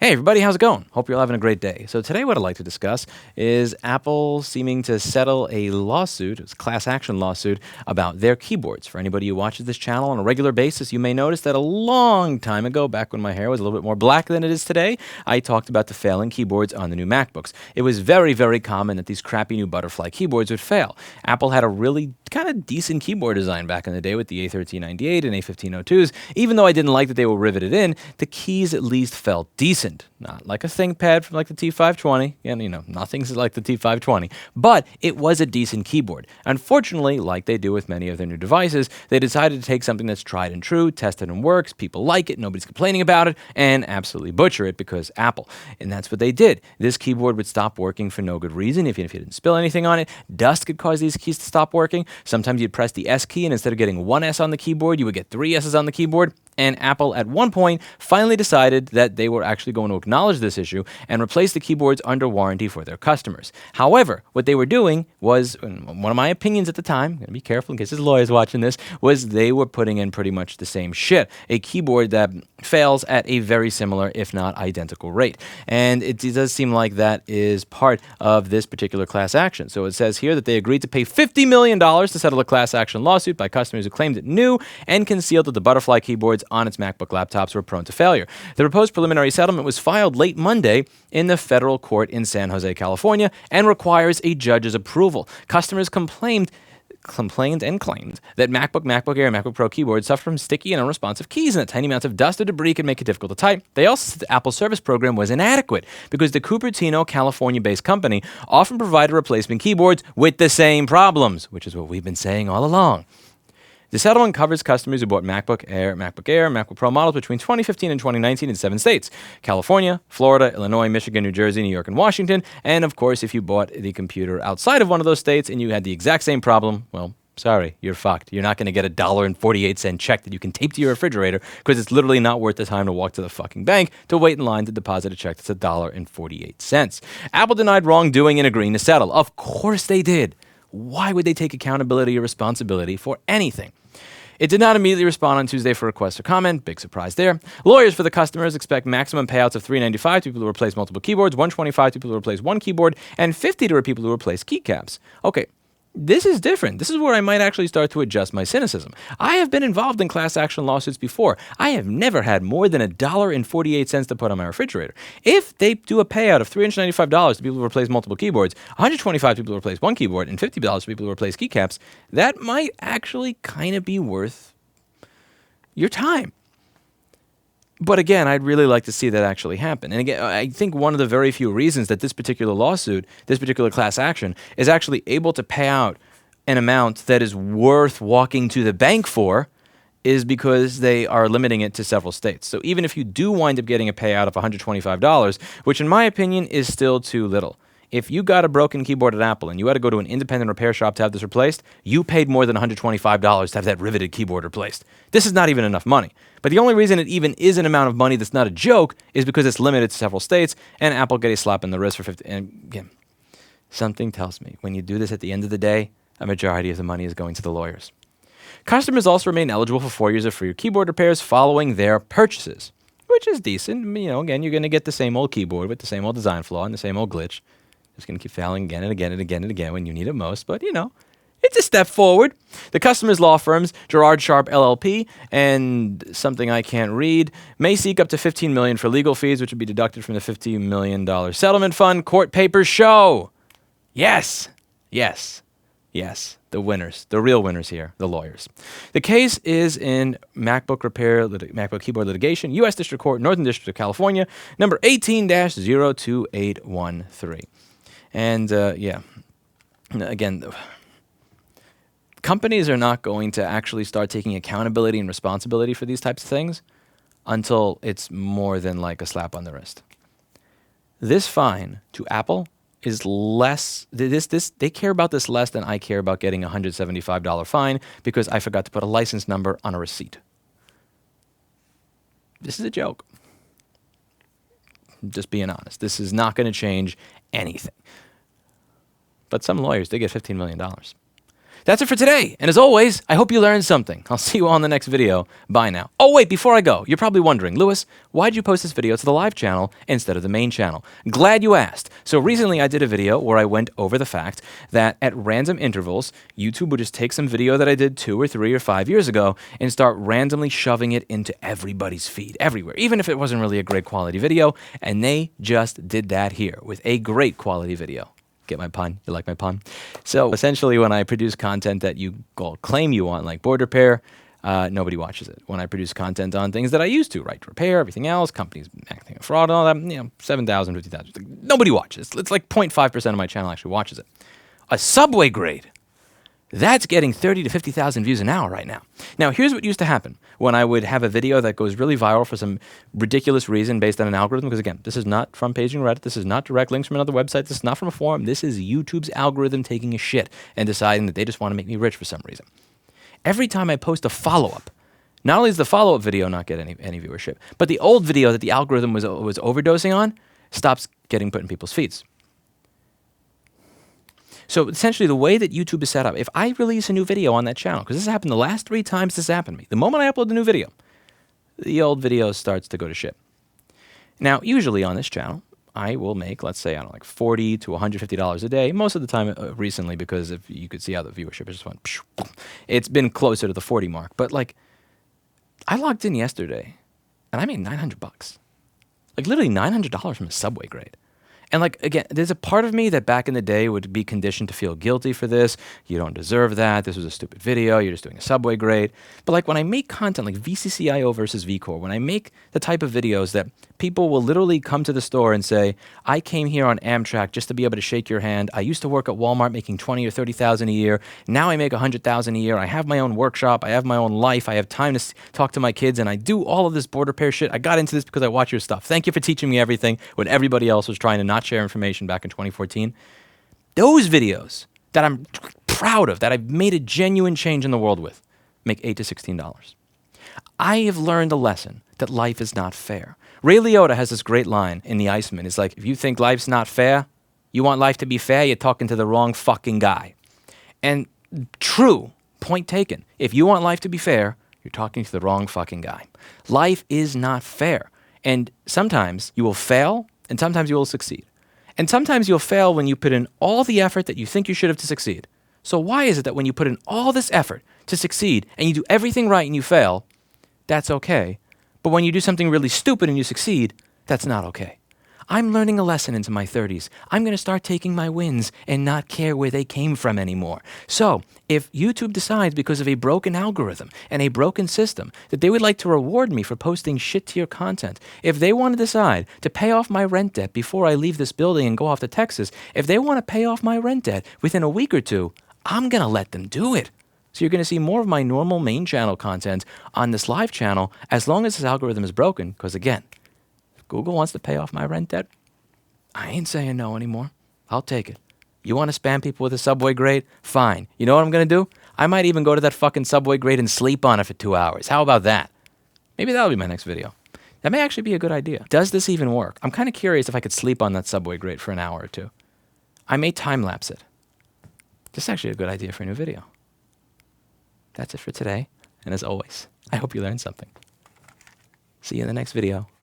Hey everybody, how's it going? Hope you're all having a great day. So today what I'd like to discuss is Apple seeming to settle a lawsuit, it's a class action lawsuit, about their keyboards. For anybody who watches this channel on a regular basis, you may notice that a long time ago, back when my hair was a little bit more black than it is today, I talked about the failing keyboards on the new MacBooks. It was very, very common that these crappy new butterfly keyboards would fail. Apple had a really kind of decent keyboard design back in the day with the A1398 and A1502s. Even though I didn't like that they were riveted in, the keys at least felt decent. Not like a ThinkPad from like the T520, and nothing's like the T520, but it was a decent keyboard. Unfortunately, like they do with many of their new devices, they decided to take something that's tried and true, tested and works, people like it, nobody's complaining about it, and absolutely butcher it because Apple. And that's what they did. This keyboard would stop working for no good reason, even if you didn't spill anything on it. Dust could cause these keys to stop working. Sometimes you'd press the S key, and instead of getting one S on the keyboard, you would get three S's on the keyboard. And Apple, at one point, finally decided that they were actually going to acknowledge this issue and replace the keyboards under warranty for their customers. However, what they were doing was, one of my opinions at the time, I'm going to be careful in case there's lawyers watching this, was they were putting in pretty much the same shit. A keyboard that fails at a very similar, if not identical rate. And it does seem like that is part of this particular class action. So it says here that they agreed to pay $50 million to settle a class action lawsuit by customers who claimed it knew and concealed that the butterfly keyboards on its MacBook laptops were prone to failure. The proposed preliminary settlement was filed late Monday in the federal court in San Jose, California, and requires a judge's approval. Customers complained and claimed that MacBook Air, and MacBook Pro keyboards suffer from sticky and unresponsive keys, and that tiny amounts of dust or debris can make it difficult to type. They also said the Apple service program was inadequate because the Cupertino, California-based company often provided replacement keyboards with the same problems, which is what we've been saying all along. The settlement covers customers who bought MacBook Air, MacBook Pro models between 2015 and 2019 in 7 states: California, Florida, Illinois, Michigan, New Jersey, New York, and Washington. And of course, if you bought the computer outside of one of those states and you had the exact same problem, well, sorry, you're fucked. You're not going to get a $1.48 check that you can tape to your refrigerator because it's literally not worth the time to walk to the fucking bank to wait in line to deposit a check that's $1.48. Apple denied wrongdoing in agreeing to settle. Of course they did. Why would they take accountability or responsibility for anything? It did not immediately respond on Tuesday for requests for comment. Big surprise there. Lawyers for the customers expect maximum payouts of $395 to people who replace multiple keyboards, $125 to people who replace one keyboard, and $50 to people who replace keycaps. Okay, this is different. This is where I might actually start to adjust my cynicism. I have been involved in class action lawsuits before. I have never had more than $1.48 to put on my refrigerator. If they do a payout of $395 to people who replace multiple keyboards, $125 to people who replace one keyboard, and $50 to people who replace keycaps, that might actually kind of be worth your time. But again, I'd really like to see that actually happen. And again, I think one of the very few reasons that this particular lawsuit, this particular class action, is actually able to pay out an amount that is worth walking to the bank for is because they are limiting it to several states. So even if you do wind up getting a payout of $125, which in my opinion is still too little. If you got a broken keyboard at Apple and you had to go to an independent repair shop to have this replaced, you paid more than $125 to have that riveted keyboard replaced. This is not even enough money. But the only reason it even is an amount of money that's not a joke is because it's limited to several states, and Apple get a slap in the wrist for 50. And again, something tells me when you do this at the end of the day, a majority of the money is going to the lawyers. Customers also remain eligible for 4 years of free keyboard repairs following their purchases, which is decent. Again, you're going to get the same old keyboard with the same old design flaw and the same old glitch. It's going to keep failing again and again and again and again when you need it most, but it's a step forward. The customer's law firms, Gerard Sharp LLP and something I can't read, may seek up to $15 million for legal fees, which would be deducted from the $50 million settlement fund. Court papers show. Yes. The winners, the real winners here, the lawyers. The case is in MacBook keyboard litigation, U.S. District Court, Northern District of California, number 18-02813. And again, companies are not going to actually start taking accountability and responsibility for these types of things until it's more than like a slap on the wrist. This fine to Apple is less. They care about this less than I care about getting a $175 fine because I forgot to put a license number on a receipt. This is a joke. Just being honest. This is not going to change anything. But some lawyers, they get $15 million. That's it for today. And as always, I hope you learned something. I'll see you all in the next video. Bye now. Oh, wait, before I go, you're probably wondering, Lewis, why'd you post this video to the live channel instead of the main channel? Glad you asked. So recently I did a video where I went over the fact that at random intervals, YouTube would just take some video that I did 2 or 3 or 5 years ago and start randomly shoving it into everybody's feed, everywhere, even if it wasn't really a great quality video. And they just did that here with a great quality video. Get my pun? You like my pun? So essentially, when I produce content that you claim you want, like board repair, nobody watches it. When I produce content on things that I used to, right to repair, everything else, companies acting a fraud, and all that, 7,000, 50,000, nobody watches. It's like 0.5% of my channel actually watches it. A subway grade, that's getting 30 to 50,000 views an hour right now. Now, here's what used to happen when I would have a video that goes really viral for some ridiculous reason based on an algorithm, because again, this is not from paging Reddit, this is not direct links from another website, this is not from a forum, this is YouTube's algorithm taking a shit and deciding that they just want to make me rich for some reason. Every time I post a follow-up, not only does the follow-up video not get any viewership, but the old video that the algorithm was overdosing on stops getting put in people's feeds. So essentially, the way that YouTube is set up, if I release a new video on that channel, because this has happened the last 3 times this happened to me, the moment I upload the new video, the old video starts to go to shit. Now, usually on this channel, I will make, let's say, I don't know, like $40 to $150 a day. Most of the time recently, because if you could see how the viewership just went, it's been closer to the 40 mark. But like, I logged in yesterday, and I made $900. Like literally $900 from a subway grade. And like, again, there's a part of me that back in the day would be conditioned to feel guilty for this. You don't deserve that. This was a stupid video. You're just doing a subway grade. But like when I make content like VCCIO versus VCore, when I make the type of videos that people will literally come to the store and say, I came here on Amtrak just to be able to shake your hand. I used to work at Walmart making 20 or 30,000 a year. Now I make 100,000 a year. I have my own workshop. I have my own life. I have time to talk to my kids, and I do all of this board repair shit. I got into this because I watch your stuff. Thank you for teaching me everything when everybody else was trying to not share information back in 2014. Those videos that I'm proud of, that I've made a genuine change in the world with, make $8 to $16. I have learned a lesson that life is not fair. Ray Liotta has this great line in The Iceman. It's like, if you think life's not fair, you want life to be fair, you're talking to the wrong fucking guy. And true, point taken. If you want life to be fair, you're talking to the wrong fucking guy. Life is not fair. And sometimes you will fail, and sometimes you will succeed. And sometimes you'll fail when you put in all the effort that you think you should have to succeed. So why is it that when you put in all this effort to succeed and you do everything right and you fail, that's okay? But when you do something really stupid and you succeed, that's not okay. I'm learning a lesson into my 30s. I'm going to start taking my wins and not care where they came from anymore. So if YouTube decides because of a broken algorithm and a broken system that they would like to reward me for posting shit-tier content, if they want to decide to pay off my rent debt before I leave this building and go off to Texas, if they want to pay off my rent debt within a week or 2, I'm going to let them do it. So you're going to see more of my normal main channel content on this live channel as long as this algorithm is broken, because again, Google wants to pay off my rent debt, I ain't saying no anymore. I'll take it. You want to spam people with a subway grade? Fine. You know what I'm going to do? I might even go to that fucking subway grade and sleep on it for 2 hours. How about that? Maybe that'll be my next video. That may actually be a good idea. Does this even work? I'm kind of curious if I could sleep on that subway grade for an hour or 2. I may time-lapse it. This is actually a good idea for a new video. That's it for today. And as always, I hope you learned something. See you in the next video.